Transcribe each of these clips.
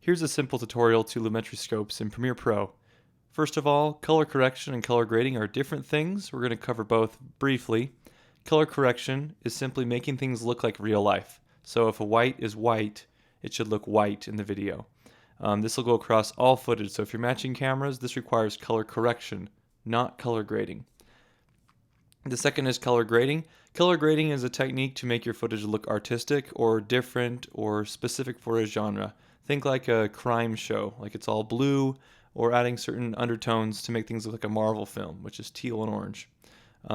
Here's a simple tutorial to Lumetri Scopes in Premiere Pro. First of all, color correction and color grading are different things. We're going to cover both briefly. Color correction is simply making things look like real life. So if a white is white, it should look white in the video. This will go across all footage, so if you're matching cameras, this requires color correction, not color grading. The second is color grading. Color grading is a technique to make your footage look artistic or different or specific for a genre. Think like a crime show, like it's all blue, or adding certain undertones to make things look like a Marvel film, which is teal and orange.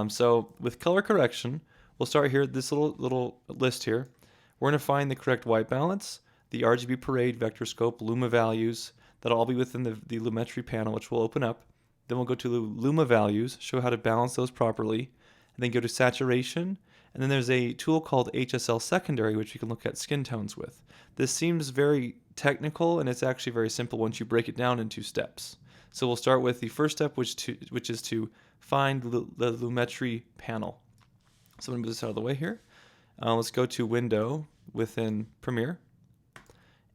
So with color correction, we'll start here at this little list here. We're going to find the correct white balance, the Rgb Parade, Vectorscope, Luma Values. That'll all be within the Limitary Panel, which we'll open up. Then we'll go to Luma Values, show how to balance those properly, and then go to Saturation. And then there's a tool called HSL Secondary, which you can look at skin tones with. This seems very technical, and it's actually very simple once you break it down into steps. So we'll start with the first step, which is to find the Lumetri panel. So I'm going to move this out of the way here. Let's go to Window within Premiere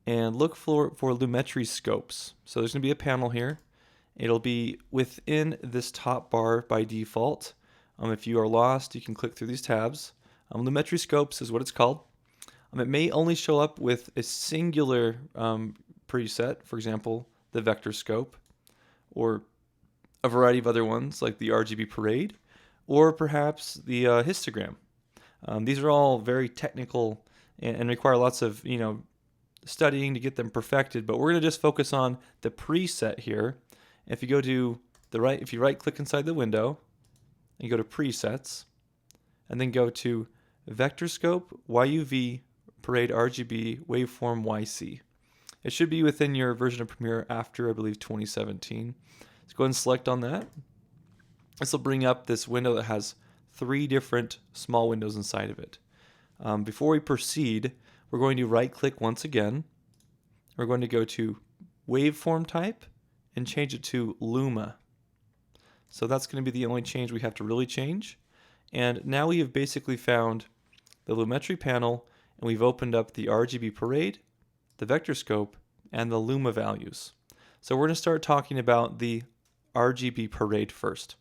and look for Lumetri Scopes. So there's going to be a panel here. It'll be within this top bar by default. If you are lost, you can click through these tabs. Lumetri Scopes is what it's called. It may only show up with a singular preset, for example, the Vectorscope, or a variety of other ones like the Rgb Parade, or perhaps the histogram. These are all very technical and require lots of studying to get them perfected. But we're going to just focus on the preset here. If you go to the right, if you right-click inside the window, and go to Presets, and then go to Vectorscope, YUV, Parade RGB, Waveform YC. It should be within your version of Premiere after, I believe, 2017. Let's go ahead and select on that. This will bring up this window that has 3 different small windows inside of it. Before we proceed, we're going to right-click once again. We're going to go to Waveform Type and change it to Luma. So that's going to be the only change we have to really change. And now we have basically found the Lumetri panel, and we've opened up the Rgb Parade, the Vectorscope, and the Luma Values. So we're going to start talking about the Rgb Parade first.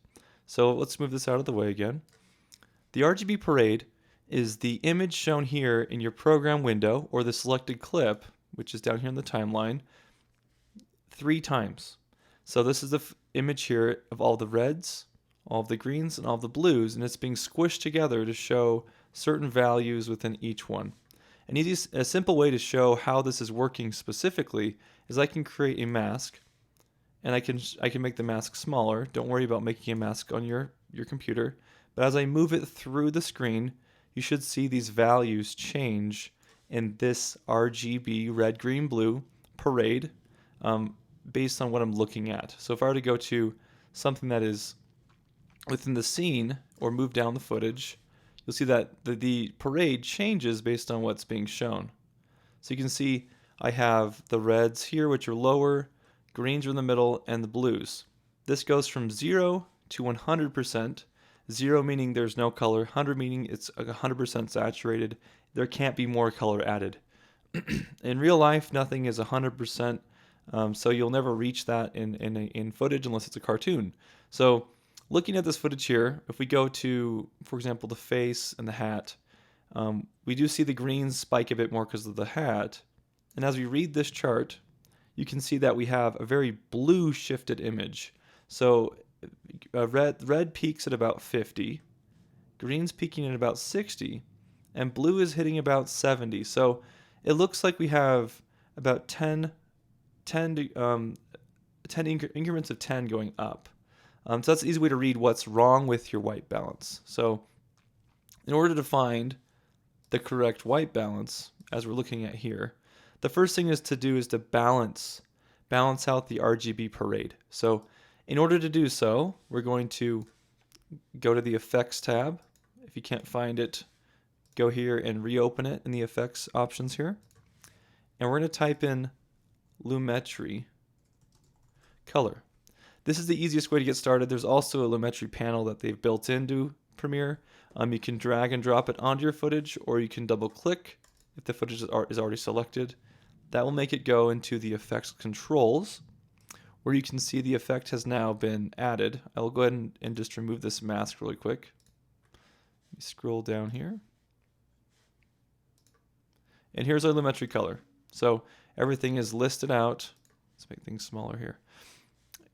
So let's move this out of the way again. The Rgb Parade is the image shown here in your program window, or the selected clip, which is down here in the timeline, 3 times. So this is the image here of all the reds, all of the greens, and all of the blues, and it's being squished together to show certain values within each one. A simple way to show how this is working specifically is I can create a mask, and I can make the mask smaller. Don't worry about making a mask on your computer. But as I move it through the screen, you should see these values change in this RGB red, green, blue parade based on what I'm looking at. So if I were to go to something that is within the scene or move down the footage, you'll see that the parade changes based on what's being shown. So you can see I have the reds here, which are lower, greens are in the middle, and the blues. This goes from 0 to 100%. 0 meaning there's no color, 100 meaning it's 100% saturated. There can't be more color added. In real life, nothing is 100%, so you'll never reach that in footage unless it's a cartoon. So looking at this footage here, if we go to, for example, the face and the hat, we do see the greens spike a bit more because of the hat. And as we read this chart, you can see that we have a very blue shifted image. So red peaks at about 50, green's peaking at about 60, and blue is hitting about 70. So it looks like we have about 10 increments of 10 going up. So that's an easy way to read what's wrong with your white balance. So in order to find the correct white balance, as we're looking at here, the first thing is to balance out the Rgb Parade. So in order to do so, we're going to go to the Effects tab. If you can't find it, go here and reopen it in the Effects options here. And we're going to type in Lumetri Color. This is the easiest way to get started. There's also a Limitary Panel that they've built into Premiere. You can drag and drop it onto your footage, or you can double click if the footage is already selected. that will make it go into the effects controls, where you can see the effect has now been added. I will go ahead and just remove this mask really quick. Let me scroll down here. And here's our Lumetri color. So everything is listed out. Let's make things smaller here.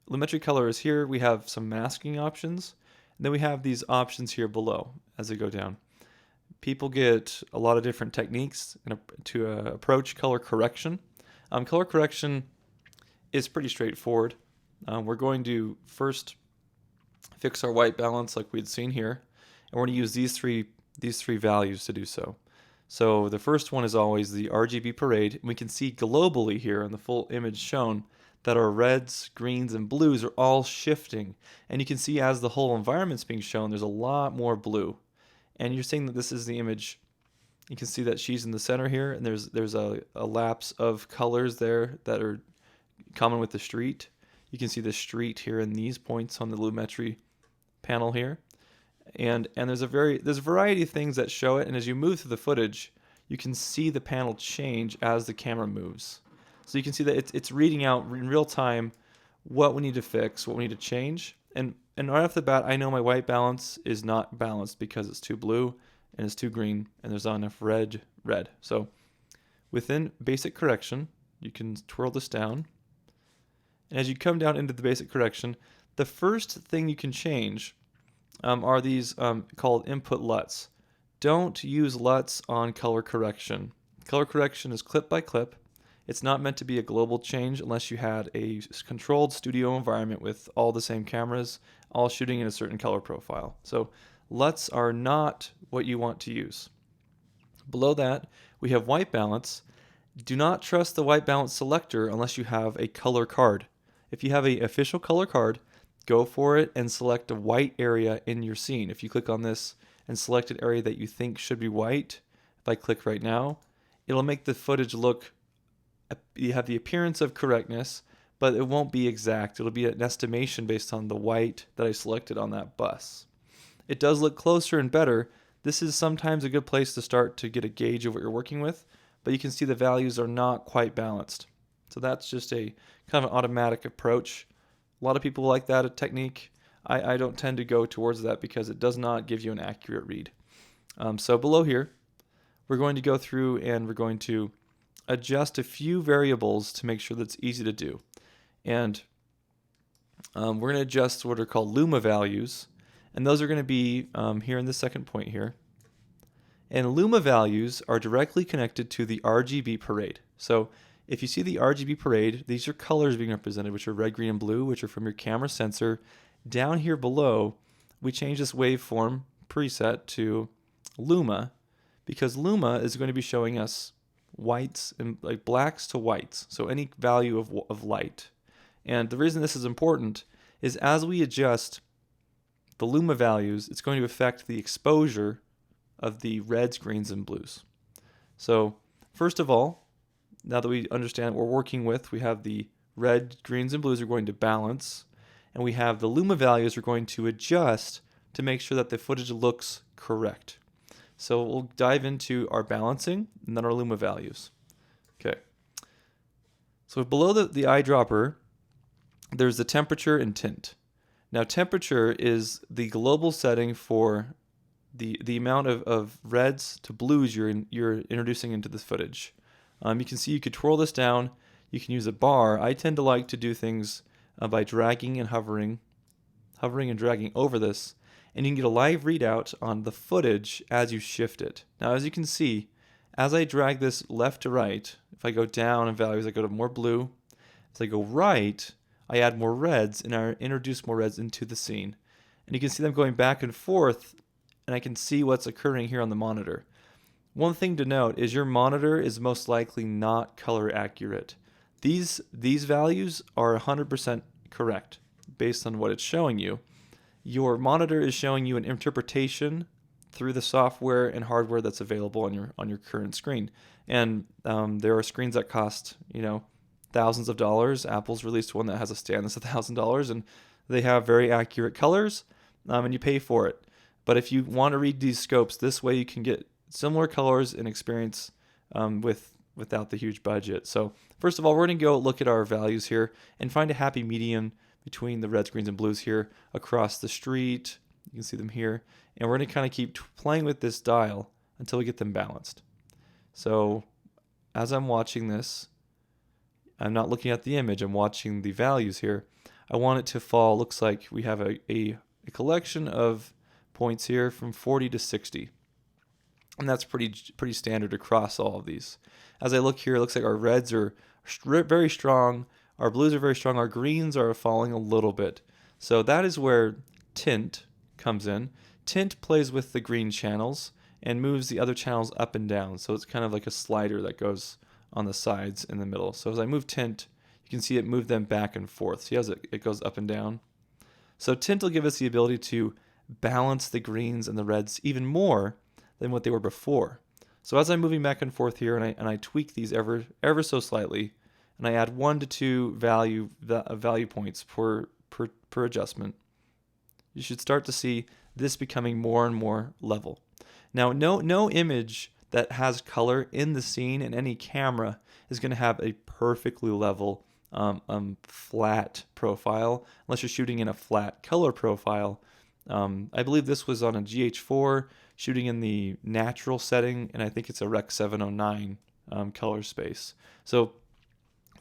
Lumetri color is here. We have some masking options. And then we have these options here below as they go down. People get a lot of different techniques to approach color correction. Color correction is pretty straightforward. We're going to first fix our white balance like we'd seen here, and we're going to use these three values to do so. So the first one is always the Rgb Parade. And we can see globally here in the full image shown that our reds, greens, and blues are all shifting. And you can see as the whole environment's being shown, there's a lot more blue. And you're seeing that this is the image. You can see that she's in the center here, and there's a lapse of colors there that are common with the street. You can see the street here in these points on the Limitary panel here. And there's a variety of things that show it, and as you move through the footage, you can see the panel change as the camera moves. So you can see that it's reading out in real time what we need to fix, what we need to change. And right off the bat, I know my white balance is not balanced because it's too blue and it's too green and there's not enough red. So within basic correction, you can twirl this down. And as you come down into the basic correction, the first thing you can change are these called input LUTs. Don't use LUTs on color correction. Color correction is clip by clip. It's not meant to be a global change unless you had a controlled studio environment with all the same cameras, all shooting in a certain color profile. So LUTs are not what you want to use. Below that, we have white balance. Do not trust the white balance selector unless you have a color card. If you have an official color card, go for it and select a white area in your scene. If you click on this and select an area that you think should be white, if I click right now, it'll make the footage look, you have the appearance of correctness, but it won't be exact. It'll be an estimation based on the white that I selected on that bus. It does look closer and better. This is sometimes a good place to start to get a gauge of what you're working with, but you can see the values are not quite balanced. So that's just a kind of an automatic approach. A lot of people like that technique. I don't tend to go towards that because it does not give you an accurate read. So below here, we're going to go through and we're going to adjust a few variables to make sure that it's easy to do. And we're going to adjust what are called Luma Values. And those are going to be here in the second point here. And Luma Values are directly connected to the Rgb Parade. So if you see the Rgb Parade, these are colors being represented, which are red, green, and blue, which are from your camera sensor. Down here below, we change this waveform preset to Luma, because Luma is going to be showing us whites and like blacks to whites, so any value of light. And the reason this is important is as we adjust the Luma values, it's going to affect the exposure of the reds, greens, and blues. So first of all, now that we understand what we're working with, we have the red, greens, and blues are going to balance, and we have the Luma values we're going to adjust to make sure that the footage looks correct. So we'll dive into our balancing and then our Luma values. Okay. So below the eyedropper, there's the temperature and tint. Now temperature is the global setting for the amount of reds to blues you're introducing into this footage. You can see you could twirl this down. You can use a bar. I tend to like to do things by dragging and hovering and dragging over this, and you can get a live readout on the footage as you shift it. Now, as you can see, as I drag this left to right, if I go down in values, I go to more blue. As I go right, I add more reds and I introduce more reds into the scene. And you can see them going back and forth, and I can see what's occurring here on the monitor. One thing to note is your monitor is most likely not color accurate. These values are 100% correct based on what it's showing you. Your monitor is showing you an interpretation through the software and hardware that's available on your current screen. And there are screens that cost thousands of dollars. Apple's released one that has a stand that's $1,000, and they have very accurate colors, and you pay for it. But if you want to read these scopes, this way you can get similar colors and experience with without the huge budget. So first of all, we're going to go look at our values here and find a happy medium between the reds, greens, and blues here across the street. You can see them here. And we're going to kind of keep playing with this dial until we get them balanced. So as I'm watching this, I'm not looking at the image, I'm watching the values here. I want it to fall, looks like we have a collection of points here from 40 to 60. And that's pretty standard across all of these. As I look here, it looks like our reds are very strong, our blues are very strong, our greens are falling a little bit. So that is where Tint comes in. Tint plays with the green channels and moves the other channels up and down. So it's kind of like a slider that goes on the sides in the middle. So as I move Tint, you can see it move them back and forth. See how it goes up and down? So Tint will give us the ability to balance the greens and the reds even more than what they were before. So as I'm moving back and forth here and I tweak these ever so slightly, and I add 1 to 2 value points per adjustment, you should start to see this becoming more and more level. Now, no image that has color in the scene in any camera is going to have a perfectly level flat profile unless you're shooting in a flat color profile. I believe this was on a GH4 shooting in the natural setting, and I think it's a Rec 709 color space. So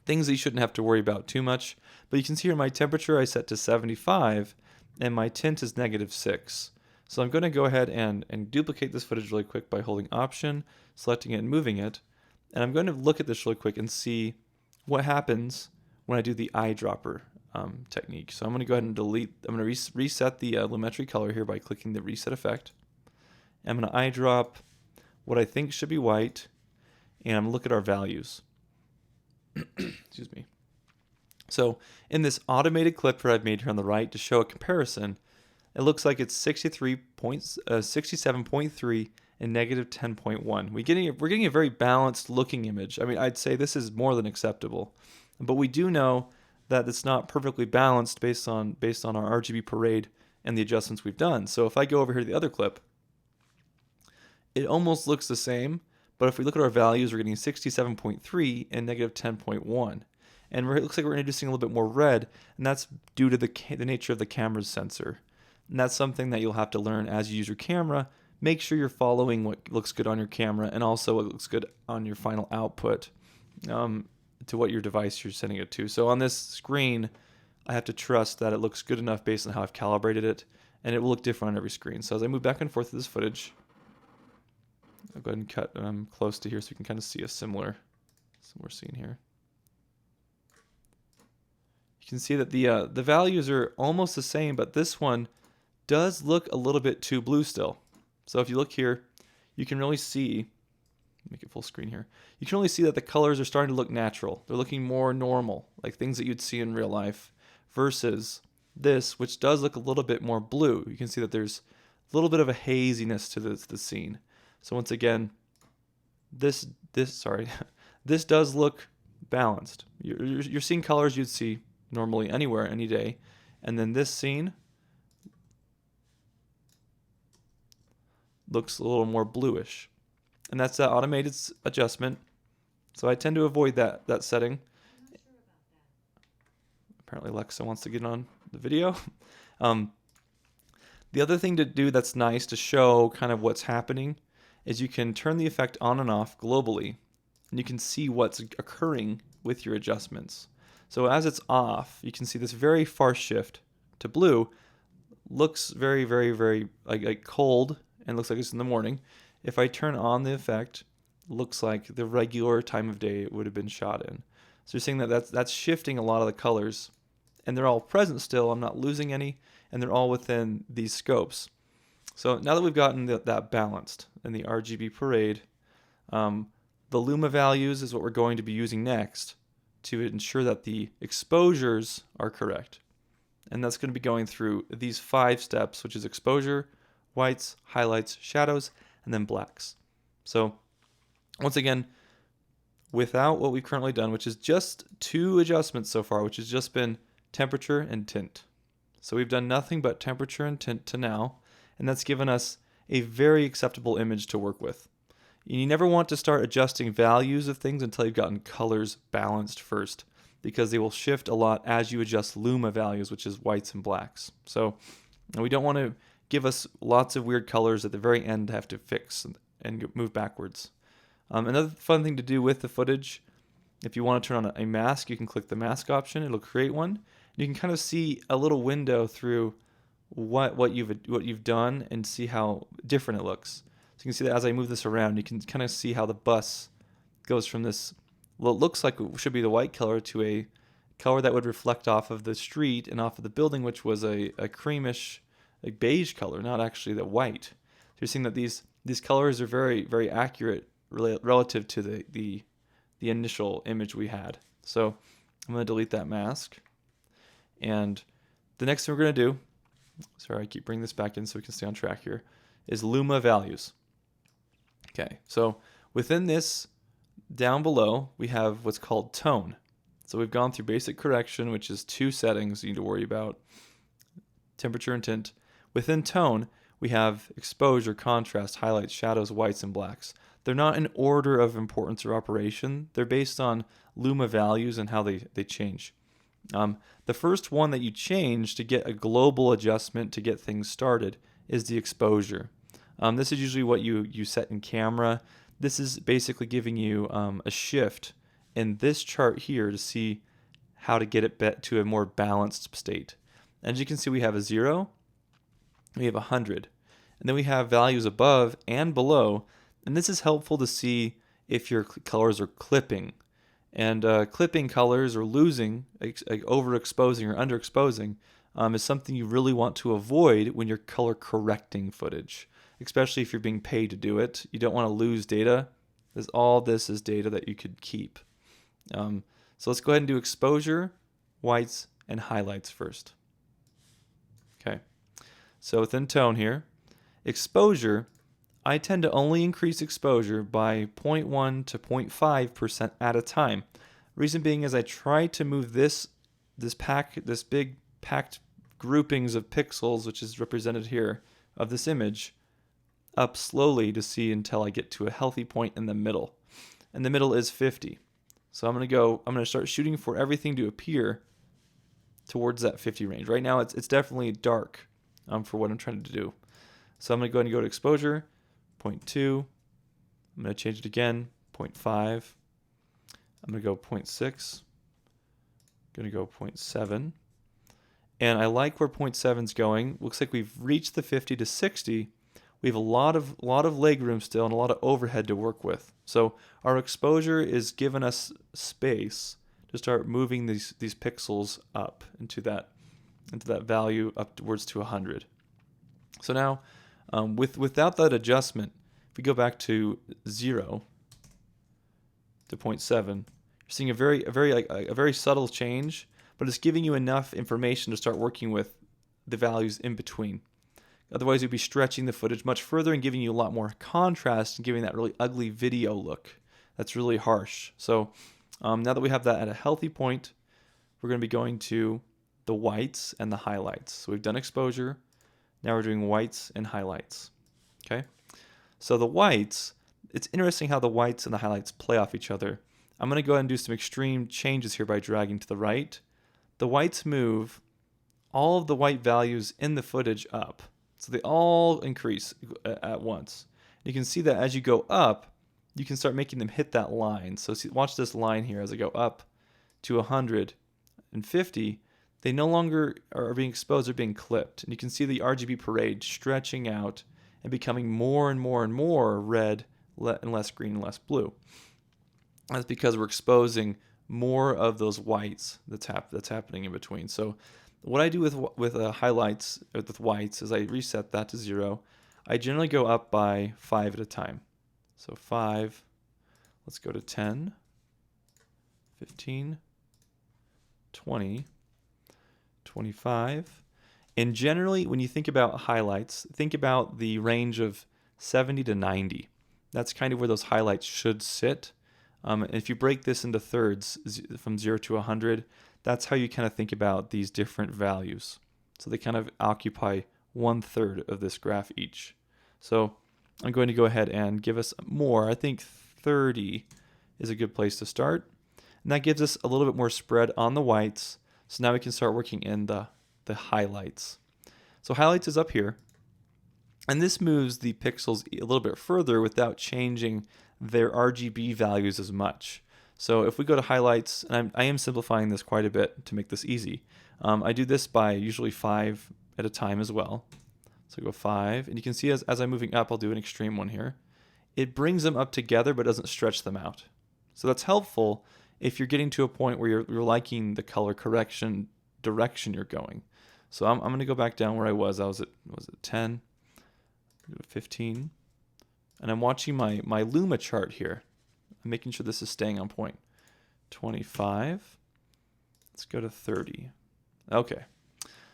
things that you shouldn't have to worry about too much. But you can see here my temperature I set to 75 and my tint is -6. So I'm going to go ahead and duplicate this footage really quick by holding Option, selecting it and moving it. And I'm going to look at this really quick and see what happens when I do the eyedropper technique. So I'm going to go ahead and I'm going to reset the Lumetri color here by clicking the reset effect. I'm going to eyedrop what I think should be white, and I'm going to look at our values. Excuse me. So in this automated clip that I've made here on the right to show a comparison, it looks like it's 67.3 and -10.1. We're getting a very balanced looking image. I mean, I'd say this is more than acceptable, but we do know that it's not perfectly balanced based on our Rgb Parade and the adjustments we've done. So if I go over here to the other clip, it almost looks the same, but if we look at our values, we're getting 67.3 and -10.1. And it looks like we're introducing a little bit more red, and that's due to the nature of the camera's sensor. And that's something that you'll have to learn as you use your camera. Make sure you're following what looks good on your camera and also what looks good on your final output to what your device you're sending it to. So on this screen, I have to trust that it looks good enough based on how I've calibrated it, and it will look different on every screen. So as I move back and forth through this footage, I'll go ahead and cut close to here so you can kind of see a similar scene here. You can see that the values are almost the same, but this one does look a little bit too blue still. So if you look here, you can really see, make it full screen here, you can really see that the colors are starting to look natural. They're looking more normal, like things that you'd see in real life, versus this, which does look a little bit more blue. You can see that there's a little bit of a haziness to the scene. So once again, this does look balanced. You're seeing colors you'd see normally anywhere, any day, and then this scene looks a little more bluish, and that's that automated adjustment. So I tend to avoid that setting. Apparently Alexa wants to get on the video. The other thing to do that's nice to show kind of what's happening is you can turn the effect on and off globally, and you can see what's occurring with your adjustments. So as it's off, you can see this very far shift to blue looks very, very, very like cold and looks like it's in the morning. If I turn on the effect, it looks like the regular time of day it would have been shot in. So you're seeing that that's shifting a lot of the colors, and they're all present still. I'm not losing any, and they're all within these scopes. So now that we've gotten that balanced in the Rgb Parade, the Luma Values is what we're going to be using next to ensure that the exposures are correct. And that's going to be going through these 5 steps, which is exposure, whites, highlights, shadows, and then blacks. So once again, without what we've currently done, which is just 2 adjustments so far, which has just been temperature and tint. So we've done nothing but temperature and tint to now, and that's given us a very acceptable image to work with. You never want to start adjusting values of things until you've gotten colors balanced first, because they will shift a lot as you adjust Luma values, which is whites and blacks. So we don't want to give us lots of weird colors at the very end to have to fix and move backwards. Another fun thing to do with the footage, if you want to turn on a mask, you can click the mask option. It'll create one. You can kind of see a little window through what you've done and see how different it looks. So you can see that as I move this around, you can kind of see how the bus goes from this, well, it looks like it should be the white color, to a color that would reflect off of the street and off of the building, which was a creamish, like beige color, not actually the white. So you're seeing that these colors are very, very accurate relative to the initial image we had. So I'm going to delete that mask. And the next thing we're going to do, sorry, I keep bringing this back in so we can stay on track here, is Luma Values. Okay, so within this, down below, we have what's called tone. So we've gone through basic correction, which is 2 settings you need to worry about, temperature and tint. Within tone, we have exposure, contrast, highlights, shadows, whites, and blacks. They're not in order of importance or operation. They're based on Luma values and how they change. The first one that you change to get a global adjustment to get things started is the exposure. This is usually what you set in camera. This is basically giving you a shift in this chart here to see how to get it to a more balanced state. As you can see, we have a 0, we have 100, and then we have values above and below, and this is helpful to see if your colors are clipping. And clipping colors or losing, like overexposing or underexposing, is something you really want to avoid when you're color correcting footage, especially if you're being paid to do it. You don't want to lose data, because all this is data that you could keep. So let's go ahead and do exposure, whites, and highlights first. Okay, so within tone here, exposure, I tend to only increase exposure by 0.1 to 0.5% at a time. Reason being is I try to move this big packed groupings of pixels, which is represented here, of this image, up slowly to see until I get to a healthy point in the middle. And the middle is 50. So I'm going to start shooting for everything to appear towards that 50 range. Right now it's definitely dark for what I'm trying to do. So I'm going to go ahead and go to exposure, 0.2. I'm going to change it again, 0.5. I'm going to go 0.6. I'm going to go 0.7. And I like where 0.7 is going. Looks like we've reached the 50 to 60. We have a lot of leg room still and a lot of overhead to work with. So our exposure is giving us space to start moving these pixels up into that value up towards to 100. So now, without that adjustment, if we go back to 0 to 0.7, you're seeing a very subtle change, but it's giving you enough information to start working with the values in between. Otherwise, you'd be stretching the footage much further and giving you a lot more contrast and giving that really ugly video look. That's really harsh. So now that we have that at a healthy point, we're going to be going to the whites and the highlights. So we've done exposure. Now we're doing whites and highlights. Okay? So the whites, it's interesting how the whites and the highlights play off each other. I'm going to go ahead and do some extreme changes here by dragging to the right. The whites move all of the white values in the footage up. So they all increase at once. You can see that as you go up, you can start making them hit that line. So watch this line here as I go up to 150. They no longer are being exposed, they're being clipped. And you can see the Rgb Parade stretching out and becoming more and more and more red and less green and less blue. That's because we're exposing more of those whites that's happening in between. So what I do with highlights, or with whites, is I reset that to 0. I generally go up by 5 at a time. So 5, let's go to 10, 15, 20, 25. And generally, when you think about highlights, think about the range of 70 to 90. That's kind of where those highlights should sit. If you break this into thirds, from 0 to 100, that's how you kind of think about these different values. So they kind of occupy 1/3 of this graph each. So I'm going to go ahead and give us more. I think 30 is a good place to start. And that gives us a little bit more spread on the whites. So now we can start working in the highlights. So highlights is up here. And this moves the pixels a little bit further without changing their RGB values as much. So if we go to highlights, and I am simplifying this quite a bit to make this easy. I do this by usually 5 at a time as well. So go 5, and you can see as I'm moving up, I'll do an extreme one here. It brings them up together but doesn't stretch them out. So that's helpful if you're getting to a point where you're liking the color correction direction you're going. So I'm going to go back down where I was. I was at 10, 15, and I'm watching my Luma chart here. I'm making sure this is staying on point. 25. Let's go to 30. Okay.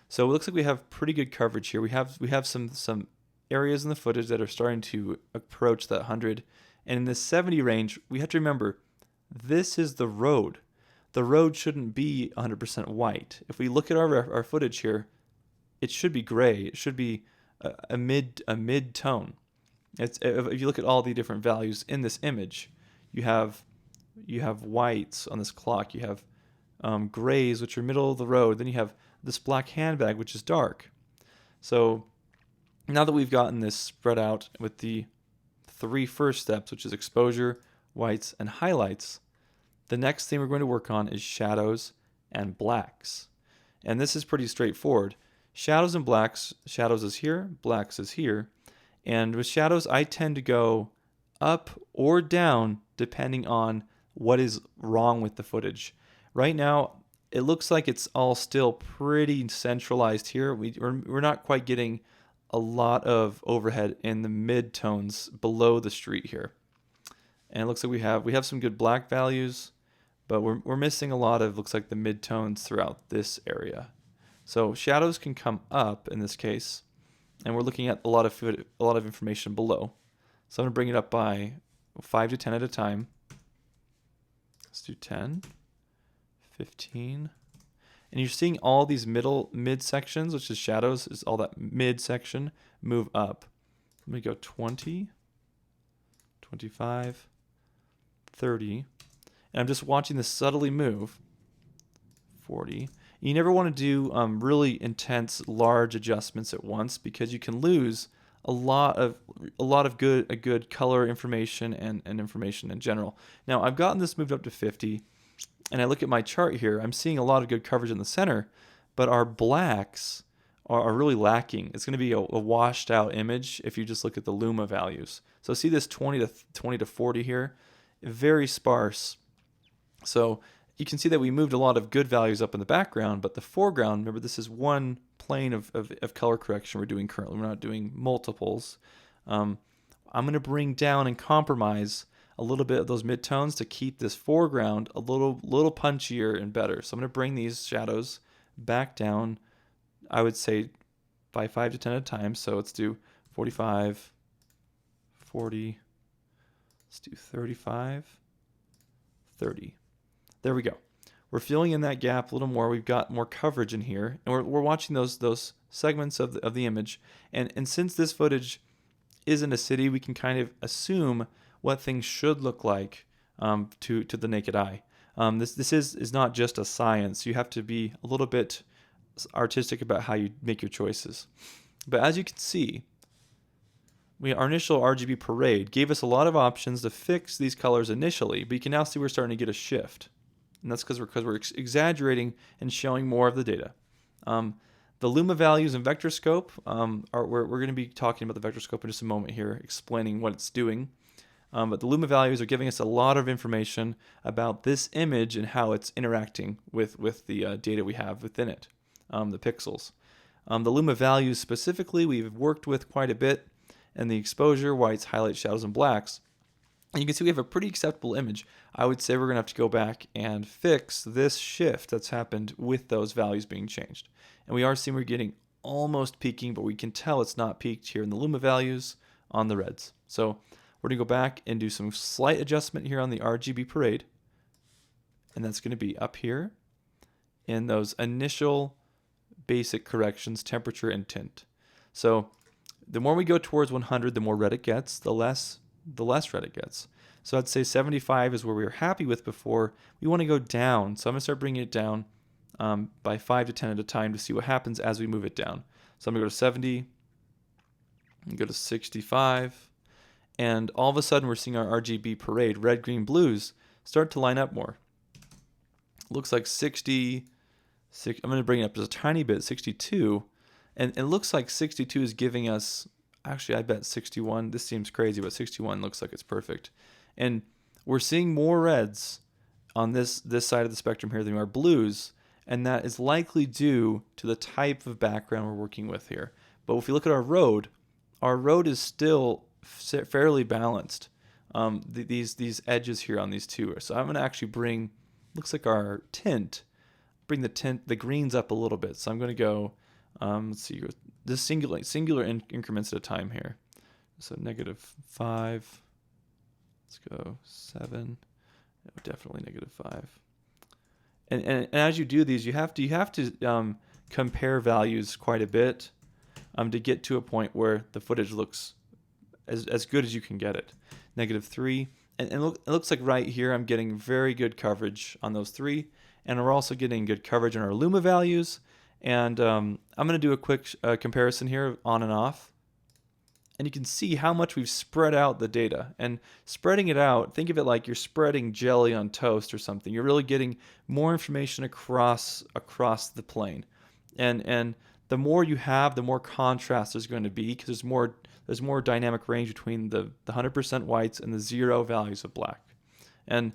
So it looks like we have pretty good coverage here. We have some areas in the footage that are starting to approach that 100. And in the 70 range, we have to remember, this is the road. The road shouldn't be 100% white. If we look at our footage here, it should be gray. It should be a mid tone. If you look at all the different values in this image, you have whites on this clock. You have grays, which are middle of the road. Then you have this black handbag, which is dark. So now that we've gotten this spread out with the 3 first steps, which is exposure, whites, and highlights, the next thing we're going to work on is shadows and blacks. And this is pretty straightforward. Shadows and blacks, shadows is here, blacks is here. And with shadows, I tend to go up or down depending on what is wrong with the footage. Right now, it looks like it's all still pretty centralized here. We're not quite getting a lot of overhead in the mid-tones below the street here. And it looks like we have some good black values, but we're missing a lot of, looks like, the mid-tones throughout this area. So shadows can come up in this case, and we're looking at a lot of information below. So I'm going to bring it up by 5 to 10 at a time. Let's do 10, 15. And you're seeing all these mid sections, which is shadows, is all that mid section, move up. Let me go 20, 25, 30. And I'm just watching this subtly move. 40. You never want to do really intense, large adjustments at once because you can lose a lot of good color information and information in general. Now I've gotten this moved up to 50, and I look at my chart here. I'm seeing a lot of good coverage in the center, but our blacks are really lacking. It's going to be a washed out image if you just look at the Luma values. So see this 20 to 40 here, very sparse. So you can see that we moved a lot of good values up in the background, but the foreground, remember, this is one plane of color correction we're doing currently. We're not doing multiples. I'm going to bring down and compromise a little bit of those midtones to keep this foreground a little punchier and better. So I'm going to bring these shadows back down, I would say, by 5 to 10 at a time. So let's do 45, 40, let's do 35, 30. There we go. We're filling in that gap a little more. We've got more coverage in here, and we're watching those segments of the image. And since this footage isn't a city, we can kind of assume what things should look like to the naked eye. This is not just a science. You have to be a little bit artistic about how you make your choices. But as you can see, our initial Rgb Parade gave us a lot of options to fix these colors initially, but you can now see we're starting to get a shift. And that's because we're exaggerating and showing more of the data. The Luma Values and Vectorscope, we're going to be talking about the Vectorscope in just a moment here, explaining what it's doing. But the Luma Values are giving us a lot of information about this image and how it's interacting with the data we have within it, the pixels. The Luma Values specifically, we've worked with quite a bit, and the exposure, whites, highlights, shadows, and blacks. And you can see we have a pretty acceptable image. I would say we're going to have to go back and fix this shift that's happened with those values being changed. And we are seeing we're getting almost peaking, but we can tell it's not peaked here in the Luma values on the reds. So we're going to go back and do some slight adjustment here on the Rgb Parade. And that's going to be up here in those initial basic corrections, temperature and tint. So the more we go towards 100, the more red it gets, the less red it gets. So I'd say 75 is where we were happy with before. We want to go down. So I'm going to start bringing it down by 5 to 10 at a time to see what happens as we move it down. So I'm going to go to 70, and go to 65, and all of a sudden we're seeing our RGB Parade, red, green, blues, start to line up more. Looks like 60, I'm going to bring it up just a tiny bit, 62, and it looks like 62 is giving us, actually I bet 61, this seems crazy, but 61 looks like it's perfect. And we're seeing more reds on this side of the spectrum here than we are blues, and that is likely due to the type of background we're working with here. But if we look at our road is still fairly balanced. These edges here on these two. So I'm going to actually bring, looks like our tint, bring the greens up a little bit. So I'm going to go, let's see, this singular increments at a time here. So -5. Let's go 7. No, definitely -5. And as you do these, you have to compare values quite a bit to get to a point where the footage looks as good as you can get it. -3, and look, it looks like right here I'm getting very good coverage on those 3, and we're also getting good coverage on our Luma values. And I'm going to do a quick comparison here on and off. And you can see how much we've spread out the data. And spreading it out, think of it like you're spreading jelly on toast or something. You're really getting more information across the plane. And the more you have, the more contrast there's going to be, because there's more dynamic range between the 100% whites and the 0 values of black. And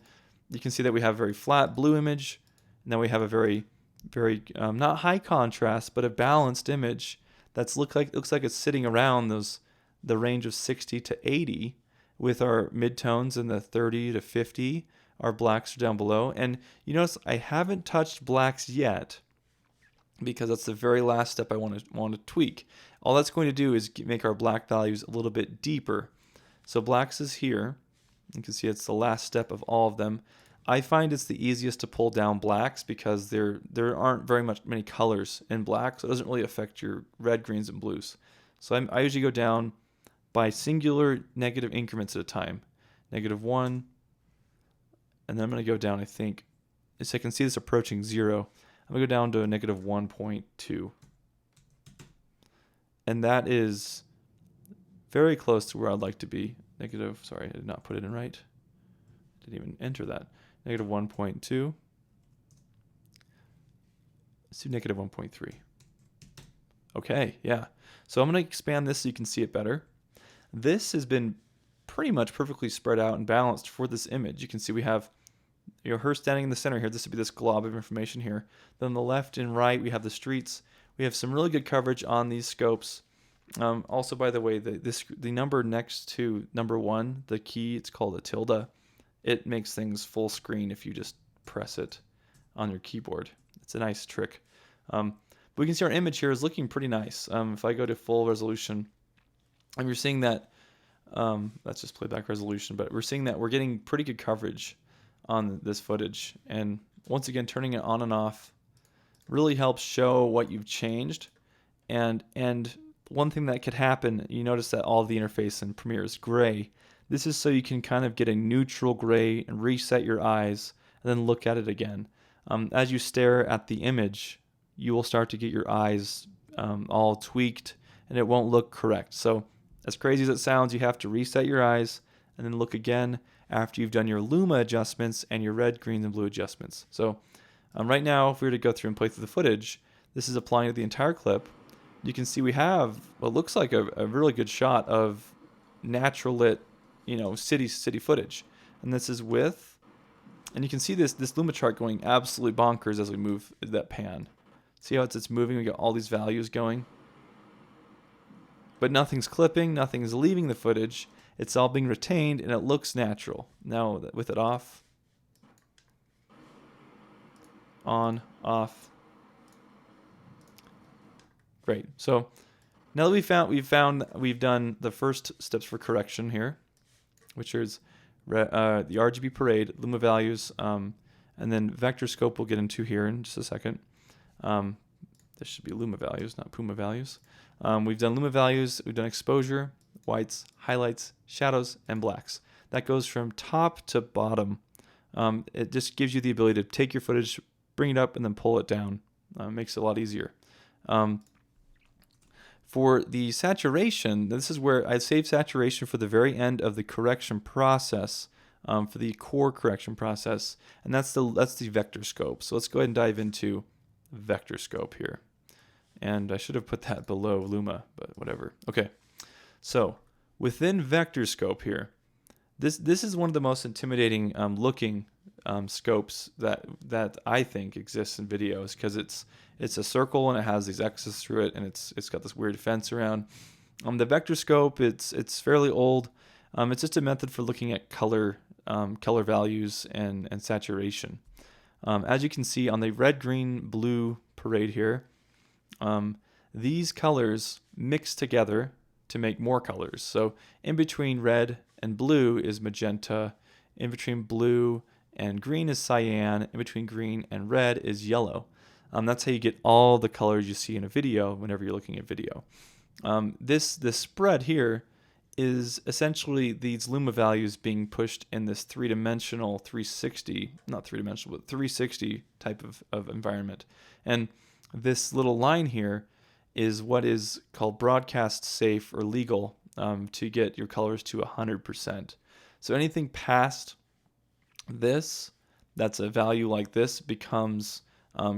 you can see that we have a very flat blue image, and then we have a very not high contrast, but a balanced image that's looks like it's sitting around the range of 60 to 80, with our midtones in the 30 to 50. Our blacks are down below. And you notice I haven't touched blacks yet, because that's the very last step I want to tweak. All that's going to do is make our black values a little bit deeper. So blacks is here. You can see it's the last step of all of them. I find it's the easiest to pull down blacks because there aren't many colors in black, so it doesn't really affect your red, greens, and blues. So I usually go down by singular negative increments at a time. -1, and then I'm going to go down, I think, so I can see this approaching 0. I'm going to go down to a -1.2. And that is very close to where I'd like to be. Sorry, I did not put it in right. Didn't even enter that. -1.2. Let's do -1.3. Okay, yeah. So I'm going to expand this so you can see it better. This has been pretty much perfectly spread out and balanced for this image. You can see we have her standing in the center here. This would be this glob of information here. Then on the left and right, we have the streets. We have some really good coverage on these scopes. Also, by the way, the number next to number 1, the key, it's called a tilde. It makes things full screen if you just press it on your keyboard. It's a nice trick. But we can see our image here is looking pretty nice. If I go to full resolution, and you're seeing that, that's just playback resolution, but we're seeing that we're getting pretty good coverage on this footage. And once again, turning it on and off really helps show what you've changed. And one thing that could happen, you notice that all of the interface in Premiere is gray. This is so you can kind of get a neutral gray and reset your eyes and then look at it again. As you stare at the image, you will start to get your eyes all tweaked, and it won't look correct. So as crazy as it sounds, you have to reset your eyes and then look again after you've done your Luma adjustments and your red, green, and blue adjustments. So right now, if we were to go through and play through the footage, this is applying to the entire clip. You can see we have what looks like a really good shot of natural lit, city footage. And this is with, and you can see this Luma chart going absolutely bonkers as we move that pan. See how it's moving? We got all these values going. But nothing's clipping, nothing's leaving the footage. It's all being retained, and it looks natural. Now with it off, on, off. Great. So now that we've done the first steps for correction here, which is the Rgb Parade, Luma Values, and then Vectorscope we'll get into here in just a second. This should be Luma Values, not Puma Values. We've done Luma Values, we've done exposure, whites, highlights, shadows, and blacks. That goes from top to bottom. It just gives you the ability to take your footage, bring it up, and then pull it down. Makes it a lot easier. For the saturation, this is where I save saturation for the very end of the correction process, for the core correction process, and that's the Vectorscope. So let's go ahead and dive into Vectorscope here. And I should have put that below Luma, but whatever. Okay, so within Vectorscope here, this is one of the most intimidating looking scopes that I think exists in videos, because it's a circle and it has these X's through it, and it's got this weird fence around. The Vectorscope, it's fairly old. It's just a method for looking at color values and saturation. As you can see on the red, green, blue parade here, these colors mix together to make more colors. So in between red and blue is magenta, in between blue and green is cyan, in between green and red is yellow. That's how you get all the colors you see in a video whenever you're looking at video. This spread here is essentially these Luma values being pushed in this three-dimensional 360, not three-dimensional, but 360 type of environment. And this little line here is what is called broadcast safe or legal, to get your colors to 100%. So anything past this, that's a value like this, becomes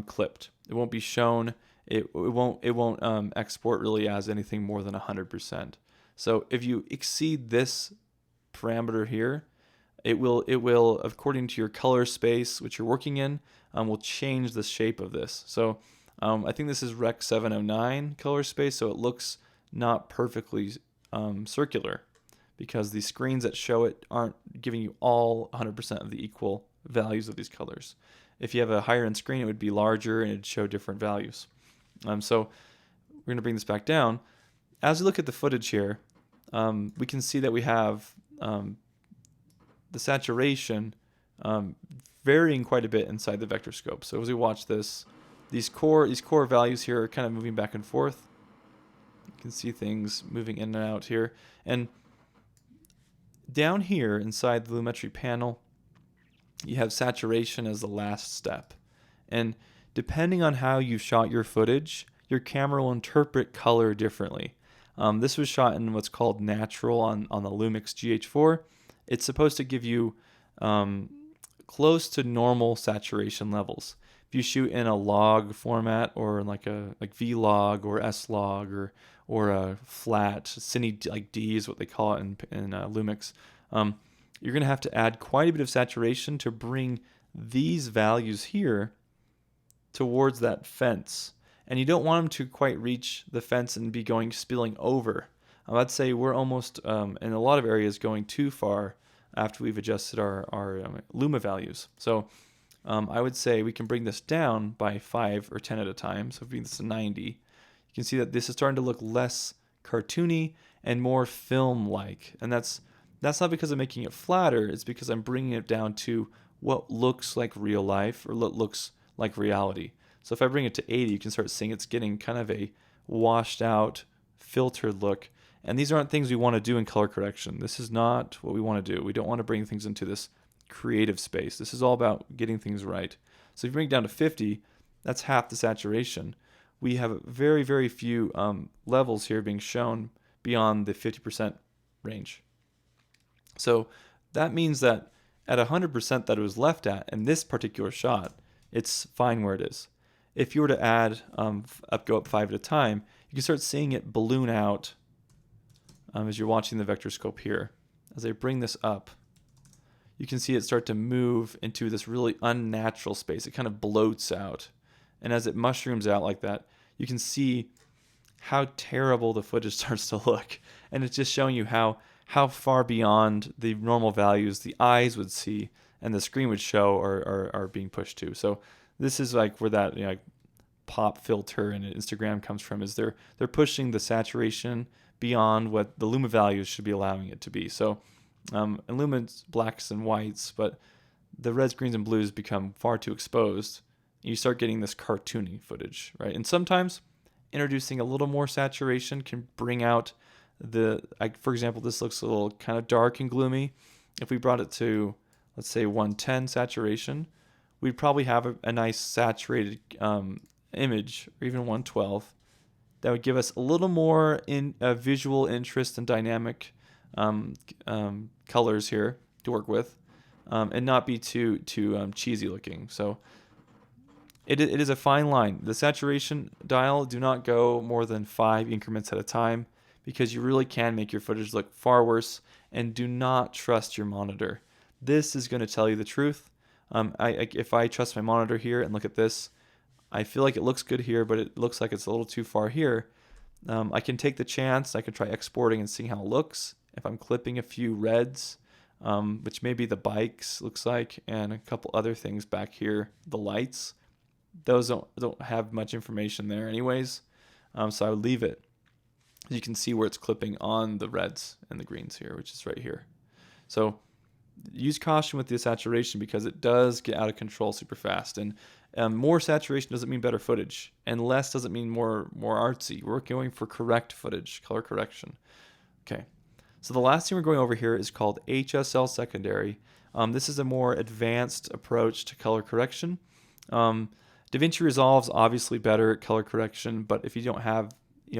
clipped. It won't be shown. It won't export really as anything more than 100%. So if you exceed this parameter here, it will according to your color space which you're working in, will change the shape of this. So I think this is Rec 709 color space, so it looks not perfectly circular, because the screens that show it aren't giving you all 100% of the equal values of these colors. If you have a higher end screen, it would be larger and it'd show different values. So we're going to bring this back down. As we look at the footage here, we can see that we have the saturation varying quite a bit inside the Vectorscope. So as we watch this, these core values here are kind of moving back and forth. You can see things moving in and out here. And down here inside the Limitary Panel, you have saturation as the last step. And depending on how you shot your footage, your camera will interpret color differently. This was shot in what's called natural on the Lumix GH4. It's supposed to give you close to normal saturation levels. If you shoot in a log format, or like Vlog or S-Log or a flat Cine like D is what they call it in Lumix, you're going to have to add quite a bit of saturation to bring these values here towards that fence. And you don't want them to quite reach the fence and be spilling over. I'd say we're almost, in a lot of areas, going too far after we've adjusted our Luma values. So I would say we can bring this down by 5 or 10 at a time. So if we bring this to 90, you can see that this is starting to look less cartoony and more film-like. And that's not because I'm making it flatter. It's because I'm bringing it down to what looks like real life, or what looks like reality. So if I bring it to 80, you can start seeing it's getting kind of a washed out, filtered look. And these aren't things we want to do in color correction. This is not what we want to do. We don't want to bring things into this creative space. This is all about getting things right. So if you bring it down to 50, that's half the saturation. We have very, very few levels here being shown beyond the 50% range. So that means that at 100% that it was left at in this particular shot, it's fine where it is. If you were to add, go up 5 at a time, you can start seeing it balloon out as you're watching the Vectorscope here. As I bring this up, you can see it start to move into this really unnatural space. It kind of bloats out. And as it mushrooms out like that, you can see how terrible the footage starts to look. And it's just showing you how far beyond the normal values the eyes would see and the screen would show are being pushed to. So this is like where that pop filter in Instagram comes from, is they're pushing the saturation beyond what the Luma values should be allowing it to be. So in Luma's blacks and whites, but the reds, greens, and blues become far too exposed. You start getting this cartoony footage, right? And sometimes introducing a little more saturation can bring out for example, this looks a little kind of dark and gloomy. If we brought it to, let's say, 110 saturation, we'd probably have a nice saturated image, or even 112. That would give us a little more visual interest and dynamic colors here to work with, and not be too cheesy looking. So it is a fine line. The saturation dial, do not go more than 5 increments at a time, because you really can make your footage look far worse, and do not trust your monitor. This is going to tell you the truth. If I trust my monitor here and look at this, I feel like it looks good here, but it looks like it's a little too far here. I can take the chance. I can try exporting and seeing how it looks. If I'm clipping a few reds, which maybe the bikes looks like, and a couple other things back here, the lights, those don't have much information there anyways, so I would leave it. You can see where it's clipping on the reds and the greens here, which is right here. So use caution with the saturation, because it does get out of control super fast. And more saturation doesn't mean better footage, and less doesn't mean more artsy. We're going for correct footage, color correction. Okay, so the last thing we're going over here is called HSL Secondary. This is a more advanced approach to color correction. DaVinci Resolve's obviously better at color correction, but if you don't have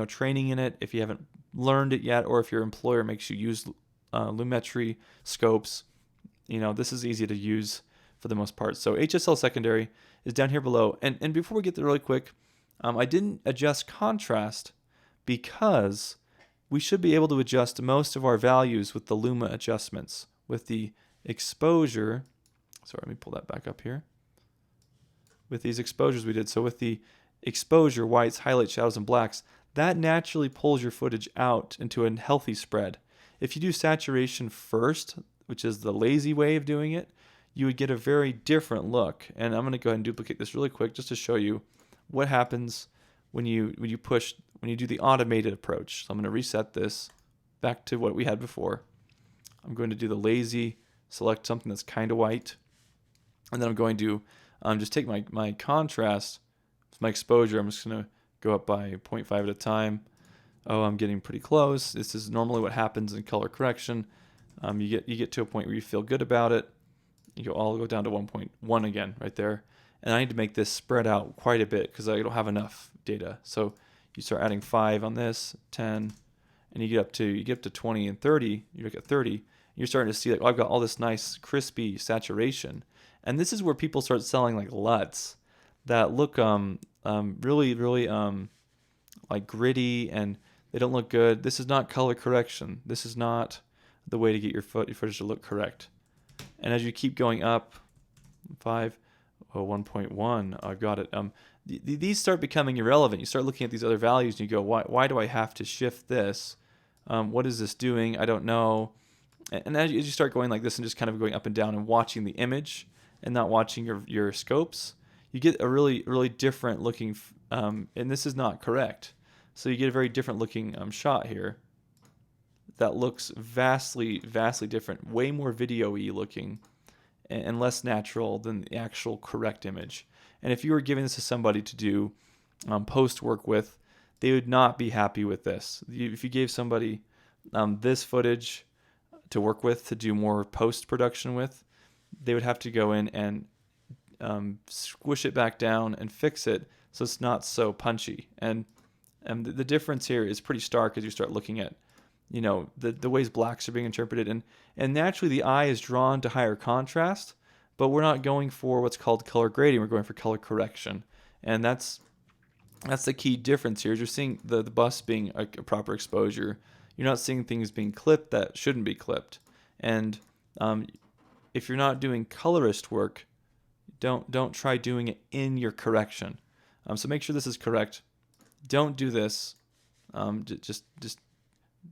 training in it, if you haven't learned it yet, or if your employer makes you use Lumetri Scopes, this is easy to use for the most part. So HSL Secondary is down here below. And before we get there really quick, I didn't adjust contrast, because we should be able to adjust most of our values with the Luma adjustments. With the exposure, sorry, let me pull that back up here. With these exposures we did, so with the exposure, whites, highlights, shadows, and blacks, that naturally pulls your footage out into a healthy spread. If you do saturation first, which is the lazy way of doing it, you would get a very different look. And I'm going to go ahead and duplicate this really quick just to show you what happens when you do the automated approach. So I'm going to reset this back to what we had before. I'm going to do the lazy, select something that's kind of white, and then I'm going to just take my contrast, my exposure. I'm just going to go up by 0.5 at a time. Oh, I'm getting pretty close. This is normally what happens in color correction. You get to a point where you feel good about it. I'll go down to 1.1 again right there. And I need to make this spread out quite a bit, because I don't have enough data. So you start adding 5 on this, 10, and you get up to 20 and 30. You look at 30. You're starting to see that I've got all this nice crispy saturation. And this is where people start selling like LUTs that look really like gritty, and they don't look good. This is not color correction. This is not the way to get your footage to look correct. And as you keep going up, 1.1, I've got it. These start becoming irrelevant. You start looking at these other values and you go, why do I have to shift this? What is this doing? I don't know. And as you start going like this and just kind of going up and down and watching the image and not watching your scopes, you get a really different looking, and this is not correct. So you get a very different looking shot here that looks vastly different, way more video-y looking and less natural than the actual correct image. And if you were giving this to somebody to do post work with, they would not be happy with this. If you gave somebody this footage to work with, to do more post production with, they would have to go in and squish it back down and fix it so it's not so punchy. And the difference here is pretty stark as you start looking at the ways blacks are being interpreted, and naturally the eye is drawn to higher contrast, but we're not going for what's called color grading. We're going for color correction, and that's the key difference here. Is you're seeing the bust being a proper exposure. You're not seeing things being clipped that shouldn't be clipped. And if you're not doing colorist work, don't try doing it in your correction. So make sure this is correct. Don't do this. Just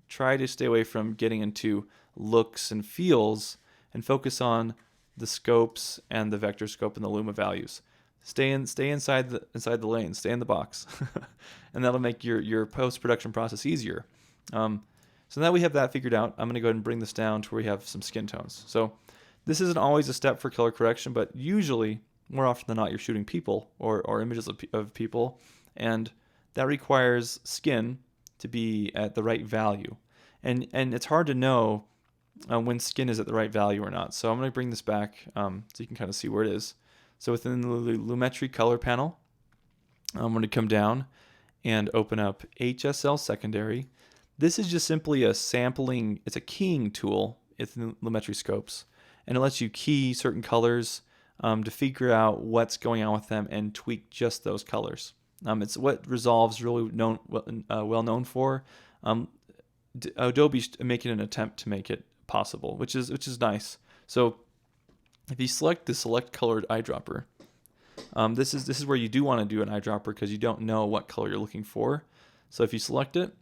try to stay away from getting into looks and feels, and focus on the scopes and the Vectorscope and the Luma values. Stay inside the lane. Stay in the box, and that'll make your post-production process easier. So now we have that figured out. I'm going to go ahead and bring this down to where we have some skin tones. So this isn't always a step for color correction, but usually, more often than not, you're shooting people or images of people, and that requires skin to be at the right value. And it's hard to know when skin is at the right value or not. So I'm going to bring this back so you can kind of see where it is. So within the Lumetri color panel, I'm going to come down and open up HSL Secondary. This is just simply a sampling, it's a keying tool in Lumetri Scopes, and it lets you key certain colors to figure out what's going on with them and tweak just those colors. It's what Resolve's really well known for. Adobe's making an attempt to make it possible, which is nice. So if you select the select colored eyedropper, this is where you do want to do an eyedropper because you don't know what color you're looking for. So if you select it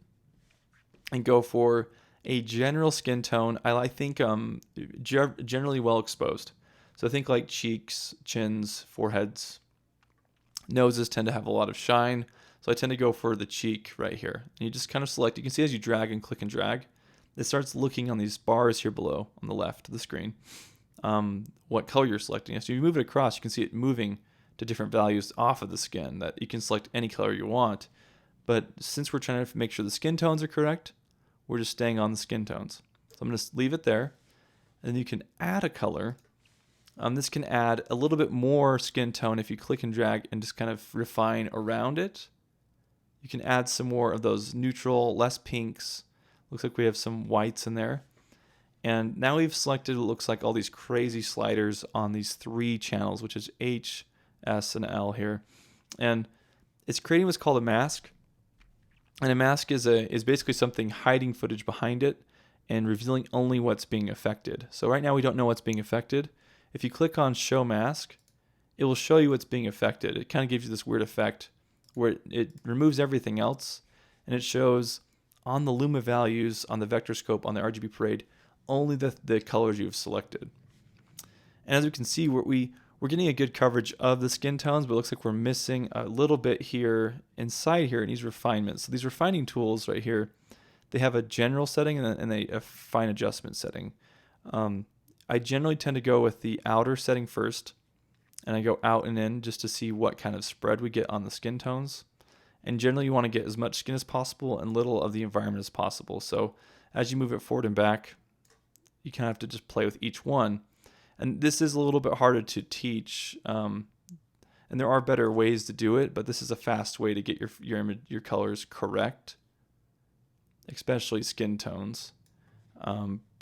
and go for a general skin tone, I think generally well exposed. So I think like cheeks, chins, foreheads, noses tend to have a lot of shine. So I tend to go for the cheek right here. And you just kind of select. You can see as you drag and click and drag, it starts looking on these bars here below on the left of the screen what color you're selecting. So you move it across, you can see it moving to different values off of the skin that you can select any color you want. But since we're trying to make sure the skin tones are correct, we're just staying on the skin tones. So I'm going to leave it there. And then you can add a color. This can add a little bit more skin tone if you click and drag and just kind of refine around it. You can add some more of those neutral, less pinks. Looks like we have some whites in there. And now we've selected, it looks like, all these crazy sliders on these 3 channels, which is H, S, and L here. And it's creating what's called a mask. And a mask is basically something hiding footage behind it and revealing only what's being affected. So right now we don't know what's being affected. If you click on Show Mask, it will show you what's being affected. It kind of gives you this weird effect where it removes everything else, and it shows on the Luma Values, on the Vectorscope, on the Rgb Parade, only the colors you've selected. And as we can see, we're getting a good coverage of the skin tones, but it looks like we're missing a little bit here inside here in these refinements. So these refining tools right here, they have a general setting and a fine adjustment setting. I generally tend to go with the outer setting first, and I go out and in just to see what kind of spread we get on the skin tones. And generally you want to get as much skin as possible and little of the environment as possible. So as you move it forward and back, you kind of have to just play with each one. And this is a little bit harder to teach, and there are better ways to do it, but this is a fast way to get your colors correct, especially skin tones,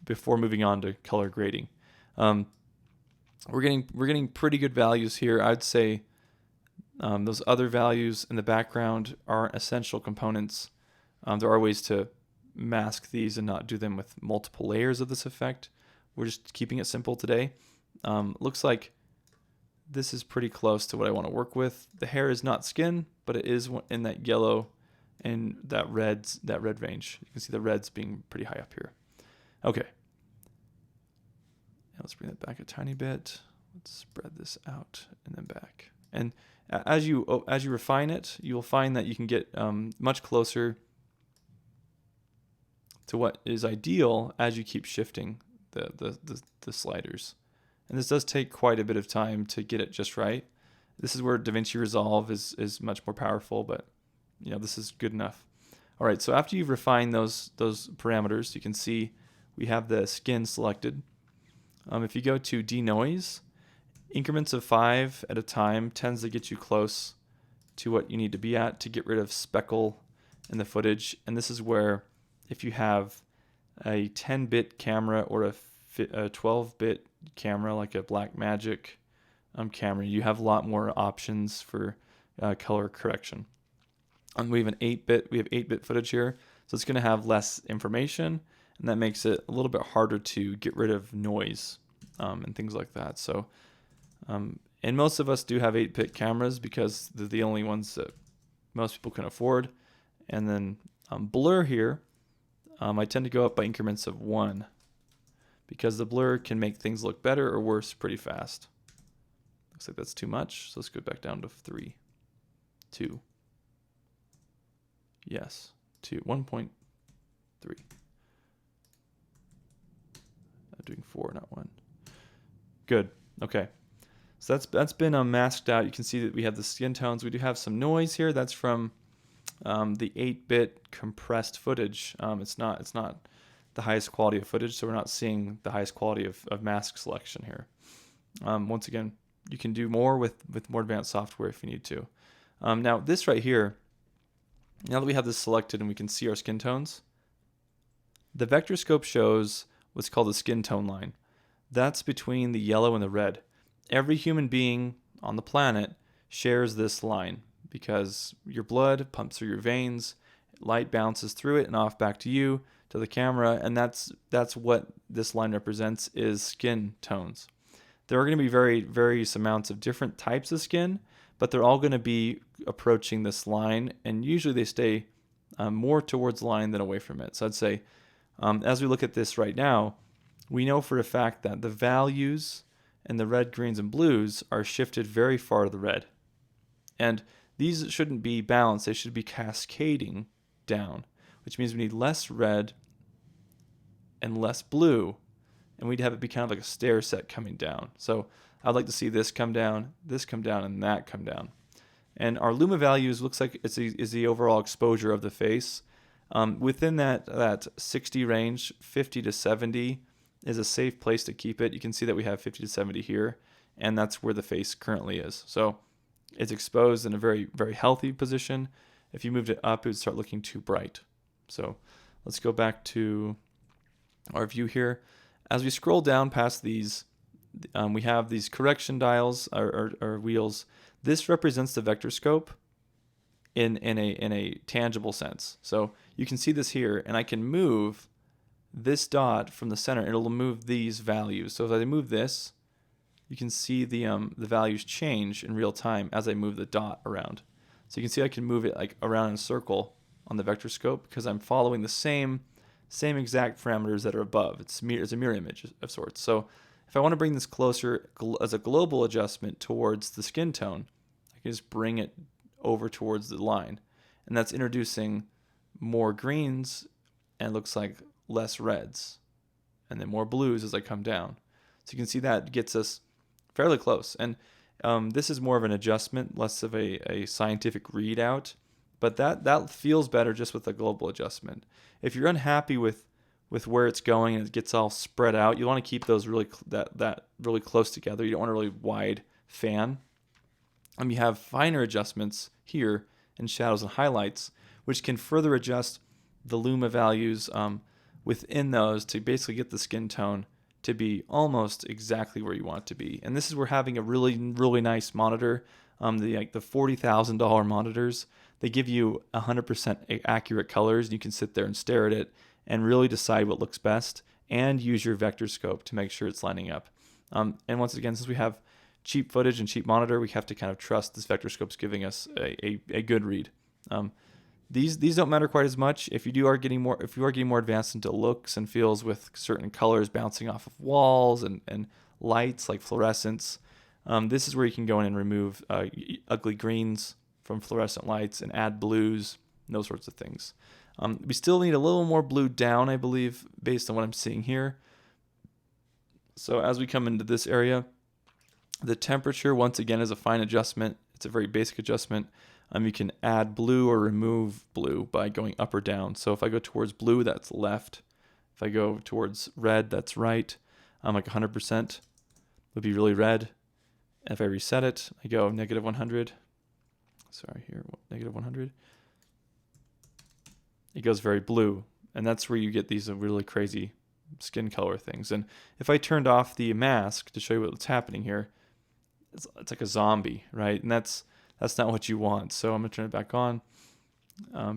before moving on to color grading. We're getting pretty good values here. I'd say those other values in the background aren't essential components. There are ways to mask these and not do them with multiple layers of this effect. We're just keeping it simple today. Looks like this is pretty close to what I want to work with. The hair is not skin, but it is in that yellow and that red range. You can see the reds being pretty high up here. Okay. Now let's bring that back a tiny bit. Let's spread this out and then back. And as you refine it, you'll find that you can get much closer to what is ideal as you keep shifting the sliders. And this does take quite a bit of time to get it just right. This is where DaVinci Resolve is much more powerful, but this is good enough. All right, so after you've refined those parameters, you can see we have the skin selected. If you go to denoise, increments of 5 at a time tends to get you close to what you need to be at to get rid of speckle in the footage. And this is where if you have a 10-bit camera or a 12-bit camera like a Blackmagic camera, you have a lot more options for color correction. We have 8-bit footage here, so it's going to have less information, and that makes it a little bit harder to get rid of noise and things like that. So, and most of us do have 8-bit cameras because they're the only ones that most people can afford. And then blur here, I tend to go up by increments of 1 because the blur can make things look better or worse pretty fast. Looks like that's too much, so let's go back down to 3, 2. Yes, 2, 1.3. I'm doing 4, not 1. Good. Okay. So that's been masked out. You can see that we have the skin tones. We do have some noise here. That's from the 8-bit compressed footage. It's not the highest quality of footage, so we're not seeing the highest quality of mask selection here. Once again, you can do more with more advanced software if you need to. Now this right here, now that we have this selected and we can see our skin tones, the Vectorscope shows what's called the skin tone line. That's between the yellow and the red. Every human being on the planet shares this line because your blood pumps through your veins, light bounces through it and off back to you, to the camera, and that's what this line represents, is skin tones. There are going to be various amounts of different types of skin, but they're all going to be approaching this line, and usually they stay more towards the line than away from it. So I'd say, as we look at this right now, we know for a fact that the values and the red, greens, and blues are shifted very far to the red. And these shouldn't be balanced, they should be cascading down, which means we need less red and less blue, and we'd have it be kind of like a stair set coming down. So I'd like to see this come down, and that come down. And our Luma values looks like is the overall exposure of the face. Within that 60 range, 50 to 70 is a safe place to keep it. You can see that we have 50 to 70 here, and that's where the face currently is. So it's exposed in a very, very healthy position. If you moved it up, it would start looking too bright. So let's go back to our view here. As we scroll down past these, we have these correction dials or wheels. This represents the Vectorscope in a tangible sense. So you can see this here, and I can move this dot from the center. It'll move these values. So as I move this, you can see the values change in real time as I move the dot around. So you can see I can move it like around in a circle on the Vectorscope because I'm following the same exact parameters that are above. It's a mirror image of sorts. So if I want to bring this closer as a global adjustment towards the skin tone, I can just bring it over towards the line. And that's introducing more greens and looks like less reds. And then more blues as I come down. So you can see that gets us fairly close. And this is more of an adjustment, less of a scientific readout. But that feels better just with a global adjustment. If you're unhappy with where it's going and it gets all spread out, you want to keep those really really close together. You don't want a really wide fan. You have finer adjustments here in shadows and highlights, which can further adjust the Luma values within those to basically get the skin tone to be almost exactly where you want it to be. And this is where having a really, really nice monitor, the $40,000 monitors, they give you 100% accurate colors. You can sit there and stare at it and really decide what looks best and use your Vectorscope to make sure it's lining up. And once again, since we have cheap footage and cheap monitor, we have to kind of trust this Vectorscope's giving us a good read. These don't matter quite as much if you are getting more advanced into looks and feels with certain colors bouncing off of walls and lights like fluorescence. This is where you can go in and remove ugly greens from fluorescent lights and add blues, those sorts of things. We still need a little more blue down, I believe, based on what I'm seeing here. So as we come into this area, the temperature, once again, is a fine adjustment. It's a very basic adjustment. You can add blue or remove blue by going up or down. So if I go towards blue, that's left. If I go towards red, that's right. Like 100% would be really red. And if I reset it, I go negative 100. Sorry, here, negative 100. It goes very blue. And that's where you get these really crazy skin color things. And if I turned off the mask to show you what's happening here, it's like a zombie, right? And that's not what you want. So I'm going to turn it back on,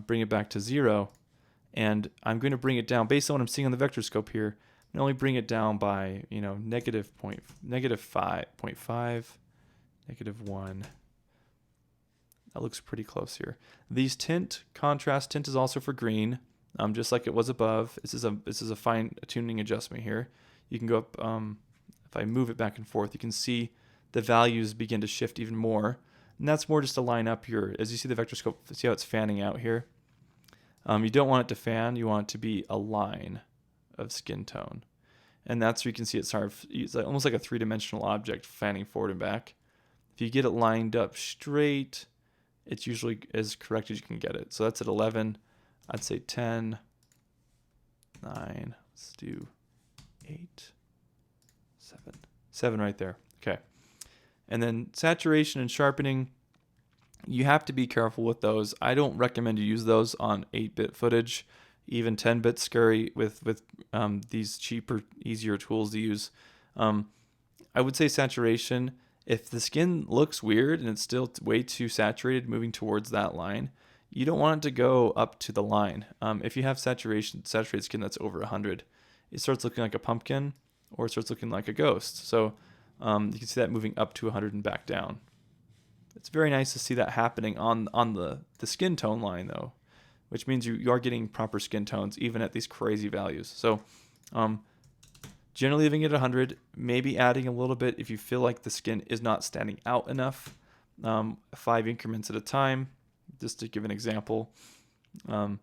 bring it back to 0, and I'm going to bring it down based on what I'm seeing on the Vectorscope here. I'm going to only bring it down by, negative 5.5, negative 1. That looks pretty close here. These contrast tint is also for green, just like it was above. This is a fine tuning adjustment here. You can go up, if I move it back and forth, you can see the values begin to shift even more. And that's more just to line up as you see the Vectorscope, see how it's fanning out here? You don't want it to fan, you want it to be a line of skin tone. And that's where you can see it's almost like a three-dimensional object fanning forward and back. If you get it lined up straight, it's usually as correct as you can get it. So that's at 11. I'd say 10, 9, let's do 8, 7, 7 right there. Okay. And then saturation and sharpening, you have to be careful with those. I don't recommend you use those on 8-bit footage. Even 10-bit scary with these cheaper, easier tools to use. I would say saturation, if the skin looks weird and it's still way too saturated moving towards that line, you don't want it to go up to the line. If you have saturated skin that's over 100, it starts looking like a pumpkin or it starts looking like a ghost. So you can see that moving up to 100 and back down. It's very nice to see that happening on the skin tone line though, which means you are getting proper skin tones even at these crazy values. So generally leaving it at 100, maybe adding a little bit if you feel like the skin is not standing out enough, 5 increments at a time. Just to give an example, if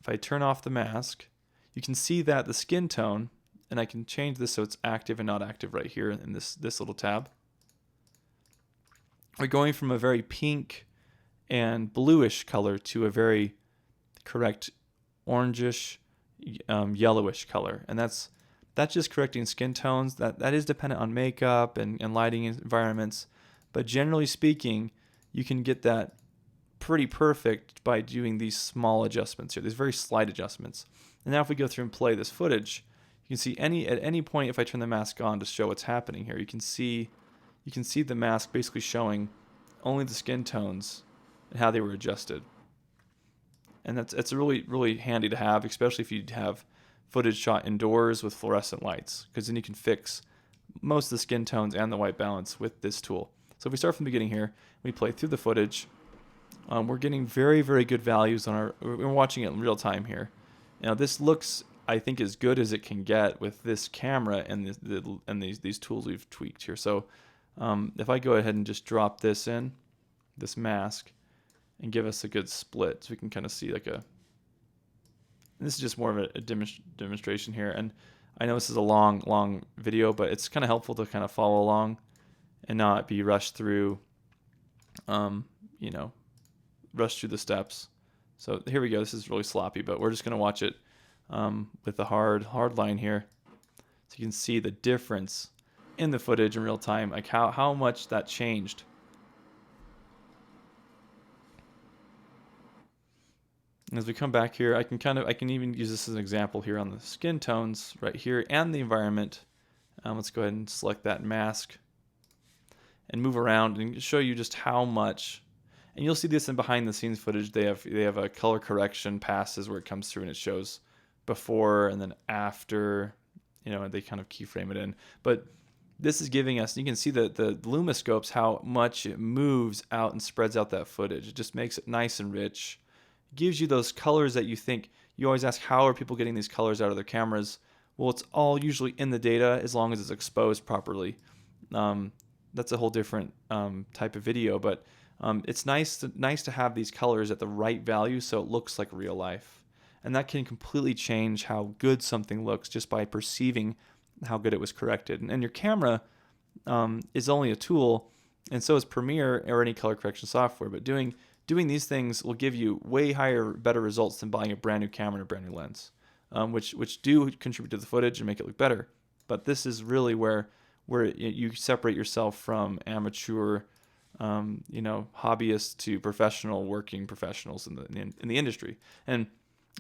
I turn off the mask, you can see that the skin tone, and I can change this so it's active and not active right here in this little tab. We're going from a very pink and bluish color to a very correct orangish, yellowish color, and that's just correcting skin tones. That is dependent on makeup and lighting environments, but generally speaking, you can get that pretty perfect by doing these small adjustments here, these very slight adjustments. And now if we go through and play this footage, you can see at any point if I turn the mask on to show what's happening here, you can see the mask basically showing only the skin tones and how they were adjusted. And it's really, really handy to have, especially if you have footage shot indoors with fluorescent lights, because then you can fix most of the skin tones and the white balance with this tool. So if we start from the beginning here, we play through the footage, we're getting very, very good values we're watching it in real time here. Now this looks, I think, as good as it can get with this camera and these tools we've tweaked here. So if I go ahead and just drop this in, this mask, and give us a good split, so we can kind of see like and this is just more of a demonstration here. And I know this is a long video, but it's kind of helpful to kind of follow along and not be rushed through, rushed through the steps. So here we go. This is really sloppy, but we're just going to watch it with the hard line here, so you can see the difference in the footage in real time, like how much that changed. As we come back here, I can even use this as an example here on the skin tones right here and the environment. Let's go ahead and select that mask and move around and show you just how much. And you'll see this in behind the scenes footage. They have a color correction passes where it comes through and it shows before and then after. They kind of keyframe it in. But this is giving us, you can see the Luma Scopes, how much it moves out and spreads out that footage. It just makes it nice and rich. Gives you those colors that you think. You always ask, how are people getting these colors out of their cameras? Well, it's all usually in the data as long as it's exposed properly. That's a whole different type of video, but it's nice to have these colors at the right value so it looks like real life. And that can completely change how good something looks just by perceiving how good it was corrected. And your camera is only a tool, and so is Premiere or any color correction software, but doing these things will give you way better results than buying a brand new camera and a brand new lens, which do contribute to the footage and make it look better. But this is really where you separate yourself from amateur, hobbyists to professional working professionals in the industry. And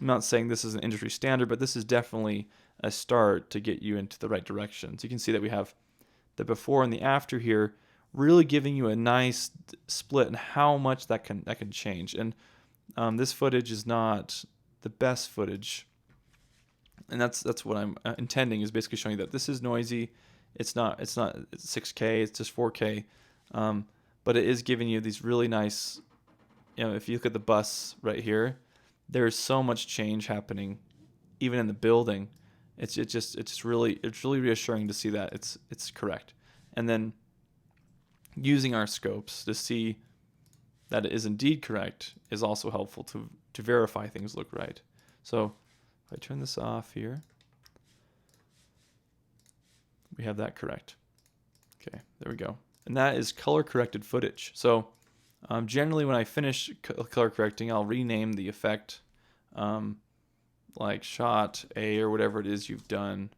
I'm not saying this is an industry standard, but this is definitely a start to get you into the right direction. So you can see that we have the before and the after here, really giving you a nice split and how much that can change. And this footage is not the best footage, and that's what I'm intending, is basically showing you that this is noisy. It's 6K, it's just 4K, but it is giving you these really nice. If you look at the bus right here, there's so much change happening, even in the building. It's really reassuring to see that it's correct. And then using our scopes to see that it is indeed correct is also helpful to verify things look right. So if I turn this off here, we have that correct. Okay, there we go. And that is color corrected footage. So Generally, when I finish color correcting, I'll rename the effect like shot A or whatever it is you've done.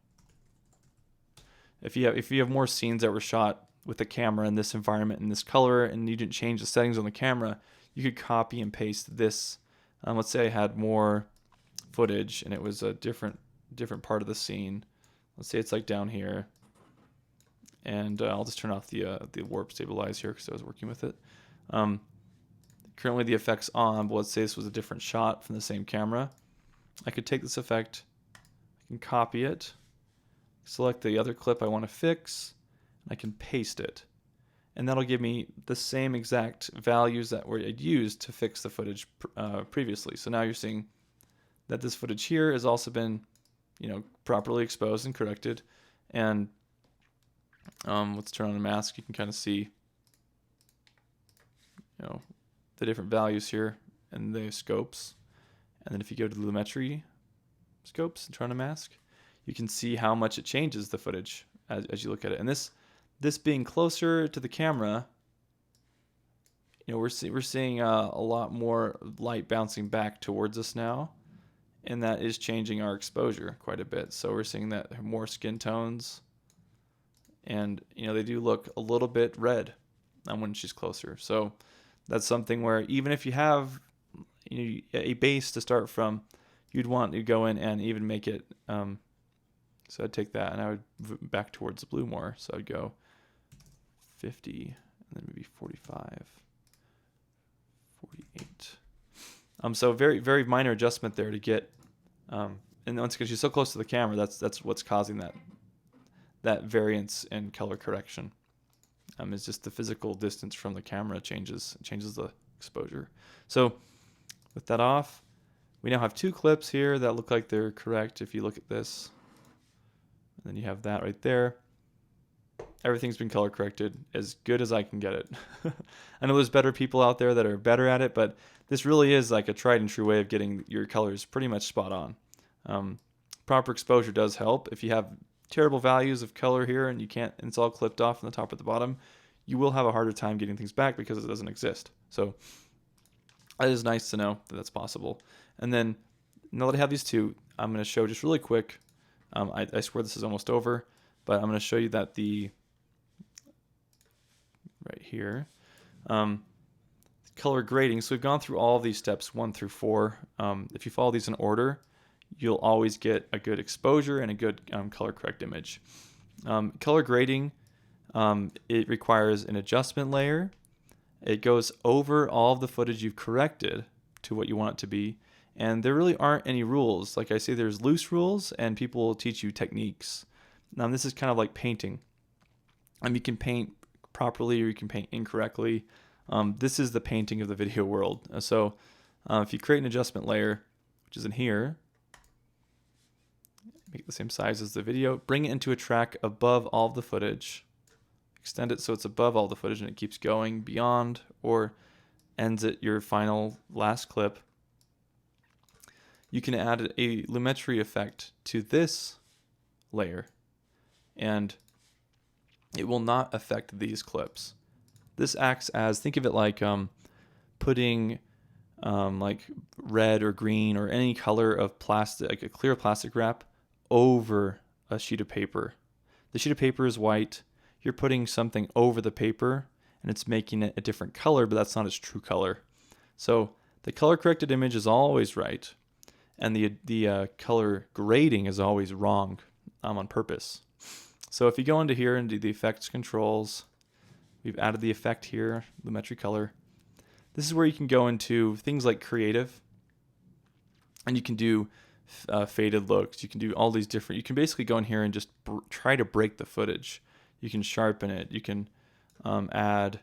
If you have more scenes that were shot with the camera in this environment in this color, and you didn't change the settings on the camera, you could copy and paste this. Let's say I had more footage and it was a different part of the scene. Let's say it's like down here, and I'll just turn off the warp stabilize here because I was working with it. Currently the effect's on, but let's say this was a different shot from the same camera. I could take this effect, I can copy it, select the other clip I want to fix, and I can paste it. And that'll give me the same exact values that were used to fix the footage previously. So now you're seeing that this footage here has also been, properly exposed and corrected. And let's turn on the mask. You can kind of see, the different values here and the scopes. And then if you go to the Lumetri Scopes and turn on a mask, you can see how much it changes the footage as you look at it. And this being closer to the camera, we're seeing a lot more light bouncing back towards us now, and that is changing our exposure quite a bit. So we're seeing that more skin tones, and they do look a little bit red when she's closer. So that's something where even if you have a base to start from, you'd want to go in and even make it. So I'd take that and I would back towards the blue more. So I'd go 50 and then maybe 45, 48. So very, very minor adjustment there to get, and once because you're so close to the camera, that's what's causing that variance in color correction. It's just the physical distance from the camera changes the exposure. So with that off, we now have two clips here that look like they're correct if you look at this. And then you have that right there. Everything's been color corrected as good as I can get it. I know there's better people out there that are better at it, but this really is like a tried and true way of getting your colors pretty much spot on. Proper exposure does help. If you have terrible values of color here and and it's all clipped off from the top or the bottom, you will have a harder time getting things back because it doesn't exist. So it is nice to know that that's possible. And then now that I have these two, I'm going to show just really quick. I swear this is almost over, but I'm going to show you that right here, color grading. So we've gone through all of these steps 1 through 4. If you follow these in order, you'll always get a good exposure and a good color correct image. Color grading, it requires an adjustment layer. It goes over all of the footage you've corrected to what you want it to be. And there really aren't any rules. Like I say, there's loose rules, and people will teach you techniques. Now, this is kind of like painting. You can paint properly or you can paint incorrectly. This is the painting of the video world. So if you create an adjustment layer, which is in here, make it the same size as the video, bring it into a track above all of the footage, extend it so it's above all the footage and it keeps going beyond or ends at your final last clip. You can add a Lumetri effect to this layer, and it will not affect these clips. This acts as, think of it like putting like red or green or any color of plastic, like a clear plastic wrap, over a sheet of paper. The sheet of paper is white. You're putting something over the paper, and it's making it a different color, but that's not its true color. So the color corrected image is always right, and the color grading is always wrong on purpose. So if you go into here and do the effects controls, we've added the effect here, Lumetri color. This is where you can go into things like creative, and you can do faded looks. You can do all these different, you can basically go in here and just try to break the footage. You can sharpen it. You can add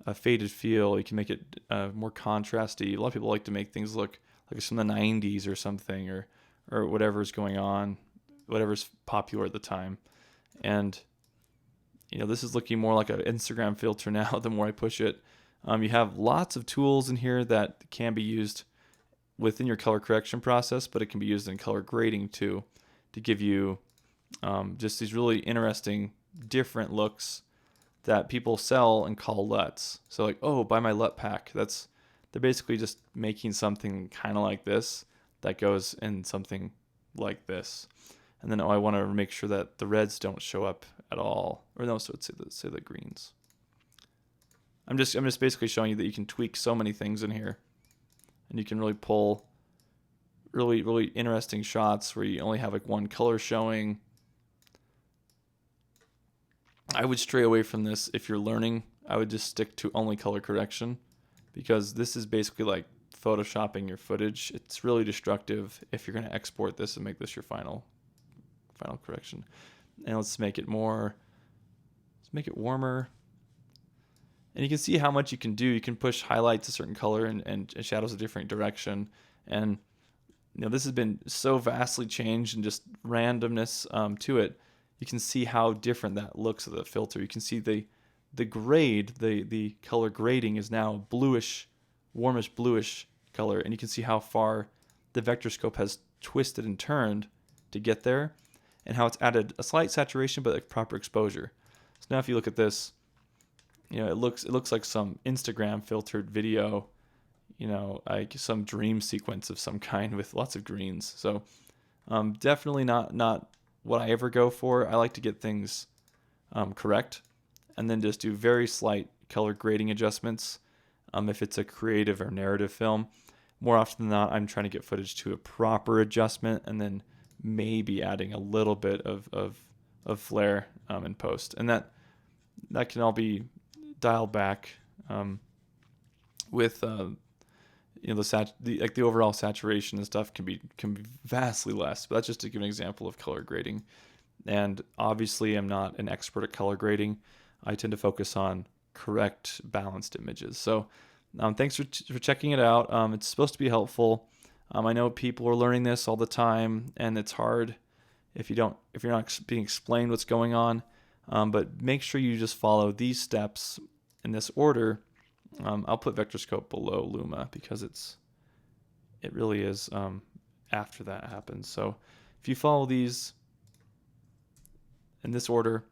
a faded feel. You can make it more contrasty. A lot of people like to make things look like it's from the 90s or something, or whatever's going on, whatever's popular at the time. And this is looking more like an Instagram filter now the more I push it. You have lots of tools in here that can be used within your color correction process, but it can be used in color grading too, to give you just these really interesting different looks that people sell and call LUTs. So like, oh, buy my LUT pack. They're basically just making something kind of like this that goes in something like this. And then, oh, I want to make sure that the reds don't show up at all. Or no, so let's say the greens. I'm just basically showing you that you can tweak so many things in here. And you can really pull really, really interesting shots where you only have like one color showing. I would stray away from this if you're learning. I would just stick to only color correction, because this is basically like photoshopping your footage. It's really destructive if you're going to export this and make this your final correction. And let's make it warmer. And you can see how much you can do. You can push highlights a certain color and shadows a different direction. And this has been so vastly changed and just randomness to it. You can see how different that looks with the filter. You can see the grade, the color grading is now bluish, warmish bluish color, and you can see how far the Vectorscope has twisted and turned to get there, and how it's added a slight saturation but like proper exposure. So now if you look at this, it looks like some Instagram filtered video, like some dream sequence of some kind with lots of greens. So definitely not what I ever go for. I like to get things correct, and then just do very slight color grading adjustments if it's a creative or narrative film. More often than not, I'm trying to get footage to a proper adjustment, and then maybe adding a little bit of flare in post, and that can all be dialed back with the overall saturation and stuff can be vastly less. But that's just to give an example of color grading. And obviously, I'm not an expert at color grading. I tend to focus on correct, balanced images. So thanks for checking it out. It's supposed to be helpful. I know people are learning this all the time, and it's hard if you're not being explained what's going on. But make sure you just follow these steps in this order. I'll put Vectorscope below Luma because it really is after that happens. So if you follow these in this order,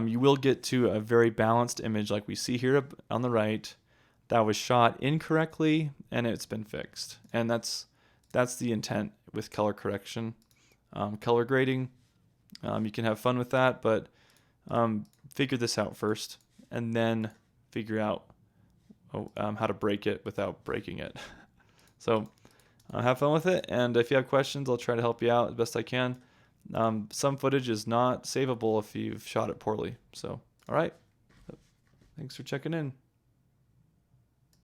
you will get to a very balanced image like we see here on the right that was shot incorrectly and it's been fixed. And that's the intent with color correction. Color grading, you can have fun with that, but figure this out first and then figure out how to break it without breaking it. So have fun with it, and if you have questions, I'll try to help you out as best I can. Some footage is not savable if you've shot it poorly. So, all right. Thanks for checking in.